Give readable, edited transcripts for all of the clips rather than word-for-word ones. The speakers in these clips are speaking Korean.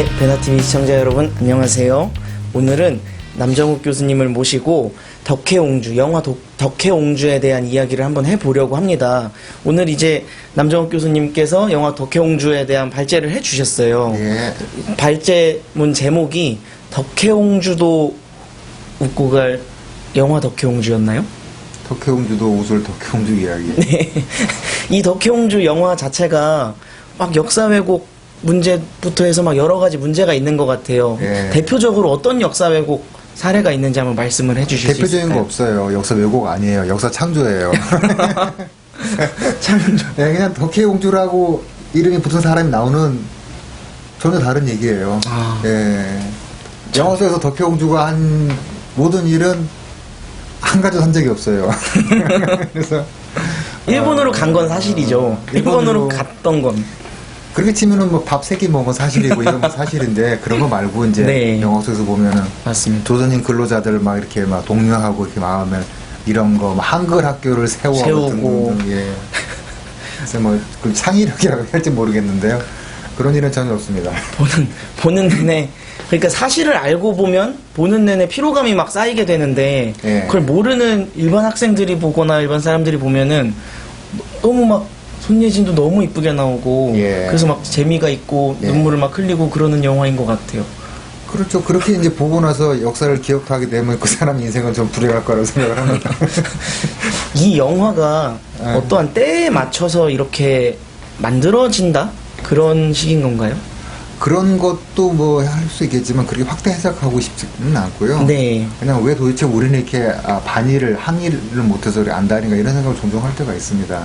예, 베나TV 시청자 여러분 안녕하세요. 오늘은 남정욱 교수님을 모시고 덕혜옹주, 영화 덕혜옹주에 대한 이야기를 한번 해보려고 합니다. 오늘 이제 남정욱 교수님께서 영화 덕혜옹주에 대한 발제를 해주셨어요. 예. 발제문 제목이 덕혜옹주도 웃고 갈 영화 덕혜옹주였나요? 덕혜옹주도 웃을 덕혜옹주 이야기. 네. 이 덕혜옹주 영화 자체가 막 역사 왜곡 문제부터 해서 막 여러 가지 문제가 있는 것 같아요. 예. 대표적으로 어떤 역사 왜곡 사례가 있는지 한번 말씀을 해주실 수 대표적인 있을까요? 거 없어요. 역사 왜곡 아니에요. 역사 창조예요. 창조. 네, 그냥 덕혜옹주라고 이름이 붙은 사람이 나오는 전혀 다른 얘기예요. 아. 예. 영화 속에서 덕혜옹주가 한 모든 일은 한 가지도 한 적이 없어요. 그래서 일본으로 간 건 사실이죠. 일본으로 갔던 건. 그렇게 치면은 뭐 밥 3끼 먹은 사실이고 이런 거 사실인데 그런 거 말고 이제 네. 영화 속에서 보면은 맞습니다. 조선인 근로자들 막 이렇게 막 독려하고 이렇게 마음에 이런 거, 막 한글 학교를 세우고 등등등, 예. 그래서 뭐 그 창의력이라고 할지 모르겠는데요. 그런 일은 전혀 없습니다. 보는 내내, 그러니까 사실을 알고 보면 보는 내내 피로감이 막 쌓이게 되는데 예. 그걸 모르는 일반 학생들이 보거나 일반 사람들이 보면은 너무 막 손예진도 너무 이쁘게 나오고 예. 그래서 막 재미가 있고 예. 눈물을 막 흘리고 그러는 영화인 것 같아요. 그렇죠. 그렇게 이제 보고 나서 역사를 기억하게 되면 그 사람 인생은 좀 불행할 거라고 생각을 합니다. 이 영화가 예. 어떠한 때에 맞춰서 이렇게 만들어진다? 그런 식인 건가요? 그런 것도 뭐 할 수 있겠지만 그렇게 확대 해석하고 싶지는 않고요. 네. 그냥 왜 도대체 우리는 이렇게 반일을 항일을 못해서 그래 안다니까 이런 생각을 종종 할 때가 있습니다.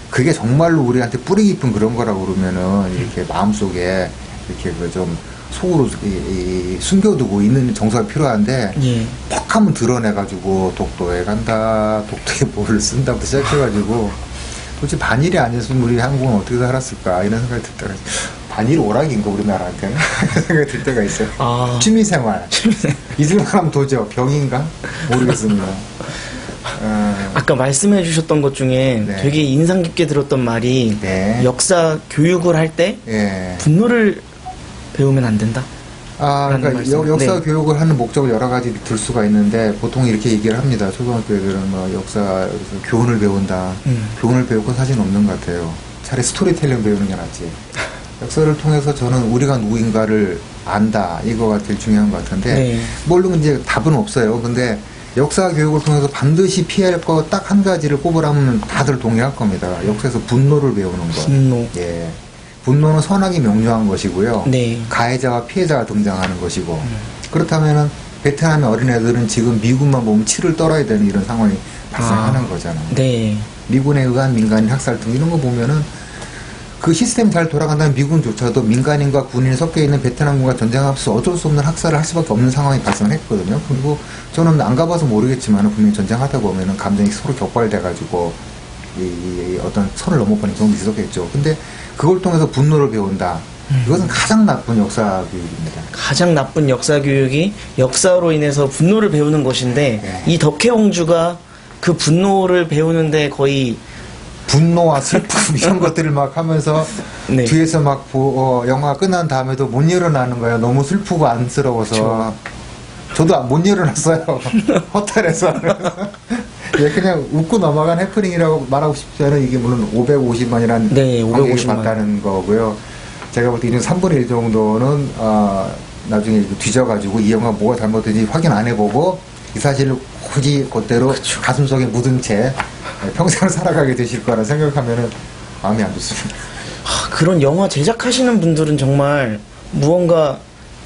그게 정말로 우리한테 뿌리 깊은 그런 거라고 그러면은 이렇게 마음속에 이렇게 그 좀 속으로 숨겨두고 있는 정서가 필요한데 예. 퍽 한번 드러내가지고 독도에 간다, 독도에 뭐를 쓴다부터 시작해가지고 도대체 반일이 아니었으면 우리 한국은 어떻게 살았을까 이런 생각이 들 때가 있어요. 반일 오락인가 우리나라한테는 생각이 들 때가 있어요. 아. 취미생활. 잊을만하면 도저 병인가 모르겠습니다. 아까 말씀해 주셨던 것 중에 네. 되게 인상 깊게 들었던 말이 네. 역사 교육을 할 때 예. 분노를 배우면 안 된다. 그러니까 말씀. 역사 네. 교육을 하는 목적을 여러 가지 들 수가 있는데 보통 이렇게 얘기를 합니다. 초등학교 애들은 뭐 역사 교훈을 배운다. 교훈을 배울 건 사실 없는 것 같아요. 차라리 스토리텔링 배우는 게 낫지. 역사를 통해서 저는 우리가 누구인가를 안다. 이거가 제일 중요한 것 같은데 네. 물론 이제 답은 없어요. 근데 역사 교육을 통해서 반드시 피할 거 딱 한 가지를 꼽으라면 다들 동의할 겁니다. 역사에서 분노를 배우는 거. 분노. 예. 분노는 선악이 명료한 것이고요. 네. 가해자와 피해자가 등장하는 것이고. 그렇다면은 베트남의 어린애들은 지금 미군만 보면 치를 떨어야 되는 이런 상황이 발생하는 거잖아요. 네. 미군에 의한 민간인 학살 등 이런 거 보면은 그 시스템이 잘 돌아간다면 미군조차도 민간인과 군인이 섞여 있는 베트남군과 전쟁하면서 어쩔 수 없는 학살을 할 수밖에 없는 상황이 발생했거든요. 그리고 저는 안 가봐서 모르겠지만 분명히 전쟁하다 보면은 감정이 서로 격발돼가지고 이 어떤 선을 넘어버리는 경우도 있었겠죠. 근데 그걸 통해서 분노를 배운다. 이것은 가장 나쁜 역사 교육입니다. 가장 나쁜 역사 교육이 역사로 인해서 분노를 배우는 것인데 네. 이 덕혜옹주가 그 분노를 배우는데 거의 분노와 슬픔 이런 것들을 막 하면서 네. 뒤에서 막 영화 끝난 다음에도 못 일어나는 거예요. 너무 슬프고 안쓰러워서. 저도 못 일어났어요. 호텔에서. 예, 그냥 웃고 넘어간 해프닝이라고 말하고 싶지 않은 이게 물론 550만이라는 네, 관객이 550만. 봤다는 거고요. 제가 볼 때 이런 3분의 1 정도는 나중에 뒤져가지고 이 영화 뭐가 잘못된지 확인 안 해보고 이 사실을 굳이 그대로 가슴속에 묻은 채 평생을 살아가게 되실 거라 생각하면은 마음이 안 좋습니다. 그런 영화 제작하시는 분들은 정말 무언가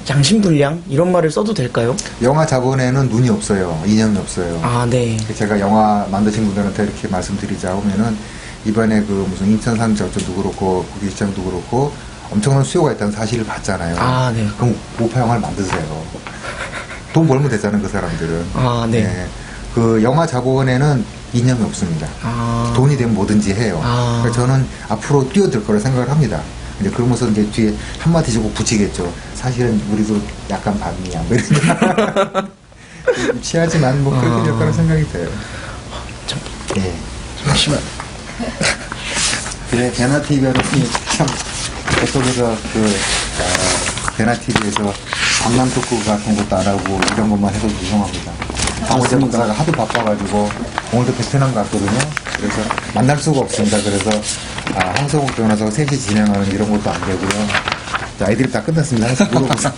양심불량 이런 말을 써도 될까요? 영화 자본에는 눈이 없어요. 이념이 없어요. 아, 네. 제가 영화 만드신 분들한테 이렇게 말씀드리자 하면은 이번에 그 무슨 인천상저도 그렇고 국기시장도 그렇고 엄청난 수요가 있다는 사실을 봤잖아요. 아, 네. 그럼 모파 영화를 만드세요. 돈 벌면 되잖아요, 그 사람들은. 아, 네. 예. 그 영화 자본에는 이념이 없습니다. 아. 돈이 되면 뭐든지 해요. 아. 그래서 저는 앞으로 뛰어들 거라 생각을 합니다. 이제 그러면서 이제 뒤에 한마디 주고 붙이겠죠. 사실은 우리도 약간 반미야. 뭐 이런 취하지만 뭐 그렇게 될 거라 생각이 돼요. 예. 잠시만. 그래, 베나TV는 참 그쪽에서 대나TV에서 강남 토크 같은 것도 안 하고 이런 것만 해도 죄송합니다. 강호재 목사가 하도 바빠가지고 오늘도 베트남 갔거든요. 그래서 만날 수가 없습니다. 그래서 황성욱 변호사가 3시 진행하는 이런 것도 안 되고요. 자, 아이들이 다 끝났습니다. 하나씩 물어보세요.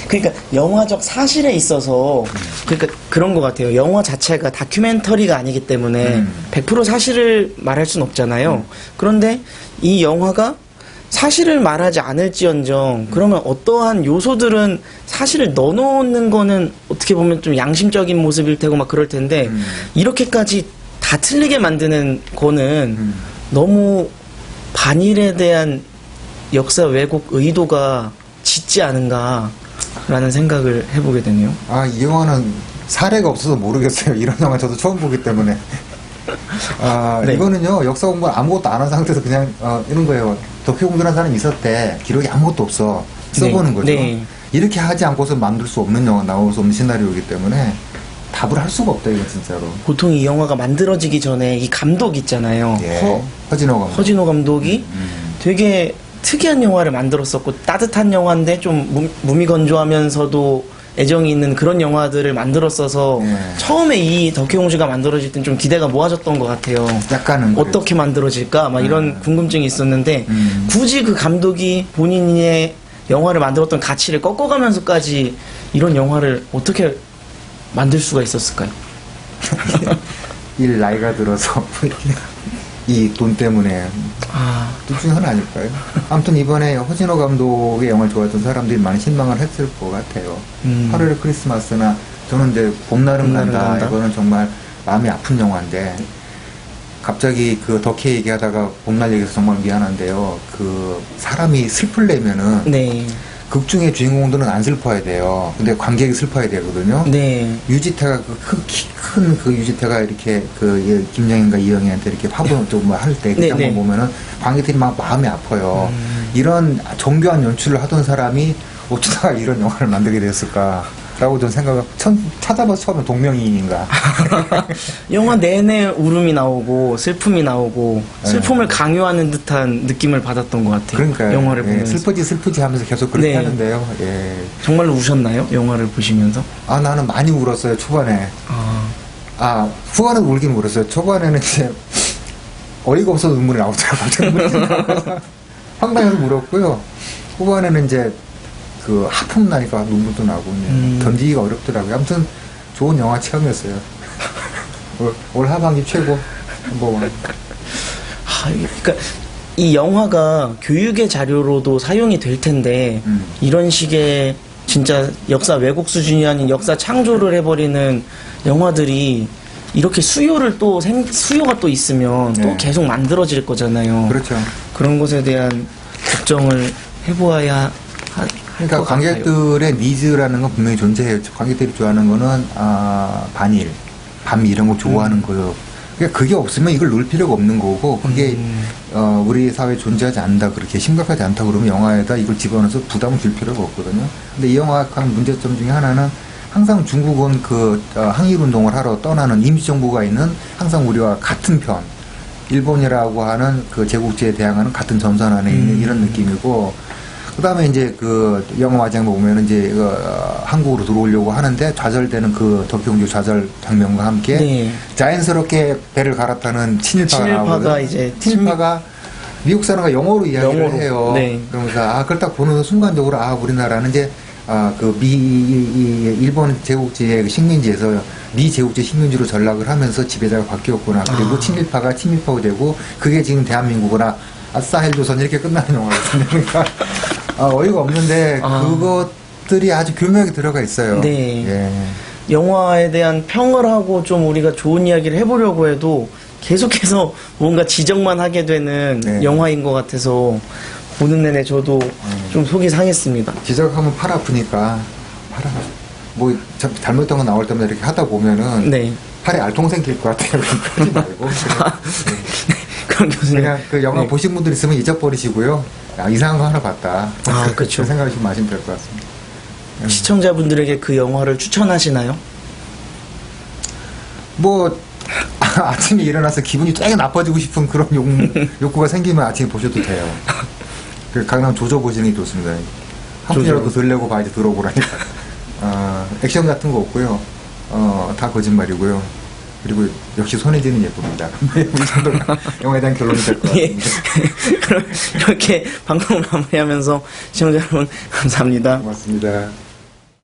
그러니까 영화적 사실에 있어서 그러니까 그런 것 같아요. 영화 자체가 다큐멘터리가 아니기 때문에 100% 사실을 말할 수는 없잖아요. 그런데 이 영화가 사실을 말하지 않을지언정 그러면 어떠한 요소들은 사실을 넣어놓는 거는 어떻게 보면 좀 양심적인 모습일 테고 막 그럴 텐데 이렇게까지 다 틀리게 만드는 거는 너무 반일에 대한 역사 왜곡 의도가 짙지 않은가라는 생각을 해보게 되네요. 이 영화는 사례가 없어서 모르겠어요. 이런 영화 저도 처음 보기 때문에. 네. 이거는요, 역사 공부 아무것도 안 한 상태에서 그냥, 이런 거예요. 덕혜 공부라는 사람이 있었대. 기록이 아무것도 없어. 써보는 네. 거죠. 네. 이렇게 하지 않고서 만들 수 없는 영화, 나올 수 없는 시나리오이기 때문에 답을 할 수가 없다, 이거 진짜로. 보통 이 영화가 만들어지기 전에 이 감독 있잖아요. 허진호 감독. 허진호 감독이 되게 특이한 영화를 만들었었고 따뜻한 영화인데 좀 무미건조하면서도 애정이 있는 그런 영화들을 만들었어서 처음에 이 덕혜옹주가 만들어질 땐 좀 기대가 모아졌던 것 같아요. 약간은 어떻게 만들어질까 막 이런 궁금증이 있었는데 굳이 그 감독이 본인의 영화를 만들었던 가치를 꺾어가면서까지 이런 영화를 어떻게 만들 수가 있었을까요? 일 나이가 들어서 이 돈 때문에 둘 중에 하나 아닐까요? 아무튼 이번에 허진호 감독의 영화를 좋아했던 사람들이 많이 실망을 했을 것 같아요. 8월의 크리스마스나 저는 이제 봄날은 간다. 이거는 정말 마음이 아픈 영화인데 갑자기 그 덕혜 얘기하다가 봄날 얘기해서 정말 미안한데요. 그 사람이 슬플려면은 네. 극 중의 주인공들은 안 슬퍼야 돼요. 근데 관객이 슬퍼야 되거든요. 네. 유지태가 키 큰 그 유지태가 이렇게 김정인과 이영애한테 이렇게 화분 좀할 때 그 장면 보면은 관객들이 막 마음이 아파요. 이런 정교한 연출을 하던 사람이 어쩌다가 이런 영화를 만들게 됐을까? 라고 좀 생각을 찾아봐서 처음에 동명이인가. 영화 내내 울음이 나오고 슬픔이 나오고 슬픔을 강요하는 듯한 느낌을 받았던 것 같아요. 그러니까요. 영화를 보면서 슬프지 하면서 계속 그렇게 하는데요. 정말로 우셨나요? 영화를 보시면서? 나는 많이 울었어요. 초반에. 후반은 울긴 울었어요. 초반에는 이제 어이가 없어서 눈물이 나오더라고요. 황당해서 울었고요. 후반에는 이제 그 하품 나니까 눈물도 나고 던지기가 어렵더라고요. 아무튼 좋은 영화 체험이었어요. 올 하반기 최고 한번. 그러니까 이 영화가 교육의 자료로도 사용이 될 텐데 이런 식의 진짜 역사 왜곡 수준이 아닌 역사 창조를 해버리는 영화들이 이렇게 수요가 또 있으면 또 계속 만들어질 거잖아요. 그렇죠. 그런 것에 대한 걱정을 해보아야 그러니까 관객들의 니즈라는 건 분명히 존재해요. 관객들이 좋아하는 거는 반일, 반미 이런 거 좋아하는 거예요. 그러니까 그게 없으면 이걸 넣을 필요가 없는 거고 그게 우리 사회에 존재하지 않는다 그렇게 심각하지 않다 그러면 영화에다 이걸 집어넣어서 부담을 줄 필요가 없거든요. 근데 이 영화의 문제점 중에 하나는 항상 중국은 항일운동을 하러 떠나는 임시정부가 있는 항상 우리와 같은 편, 일본이라고 하는 그 제국주의에 대항하는 같은 전선 안에 있는 이런 느낌이고 그 다음에 이제 그 영화 마지막에 보면은 이제 한국으로 들어오려고 하는데 좌절되는 그 덕혜옹주 좌절 장면과 함께 자연스럽게 배를 갈아타는 친일파가 나오거든요. 친일파가 미국 사람과 영어로 이야기를 해요. 그러면서 그걸 딱 보는 순간적으로 우리나라는 이제 일본 제국주의 식민지에서 미 제국주의 식민지로 전락을 하면서 지배자가 바뀌었구나. 그리고 친일파가 친일파가 되고 그게 지금 대한민국이나 아싸 헬조선 이렇게 끝나는 영화거든요. 그러니까 어이가 없는데 그것들이 아주 교묘하게 들어가 있어요. 영화에 대한 평을 하고 좀 우리가 좋은 이야기를 해보려고 해도 계속해서 뭔가 지적만 하게 되는 영화인 것 같아서 보는 내내 저도 좀 속이 상했습니다. 지적하면 팔 아프니까 뭐 잘못된 거 나올 때마다 이렇게 하다 보면은 팔에 알통 생길 것 같아요. 그러지 말고 그럼 교수님 그냥 그 영화 보신 분들 있으면 잊어버리시고요. 이상한 거 하나 봤다. 그렇죠. 생각하시면 마시면 될 것 같습니다. 시청자분들에게 그 영화를 추천하시나요? 뭐 아침에 일어나서 기분이 되게 나빠지고 싶은 그런 욕구가 생기면 아침에 보셔도 돼요. 그 강남 조조 보시는 게 좋습니다. 한 푼이라도 덜 내고 봐야지 들어오라니까. 액션 같은 거 없고요. 다 거짓말이고요. 그리고 역시 손예진은 예쁩니다. 이 정도가 영화에 대한 결론이 될 것 예. 같습니다. 그럼 이렇게 방송을 마무리하면서 시청자 여러분 감사합니다. 고맙습니다.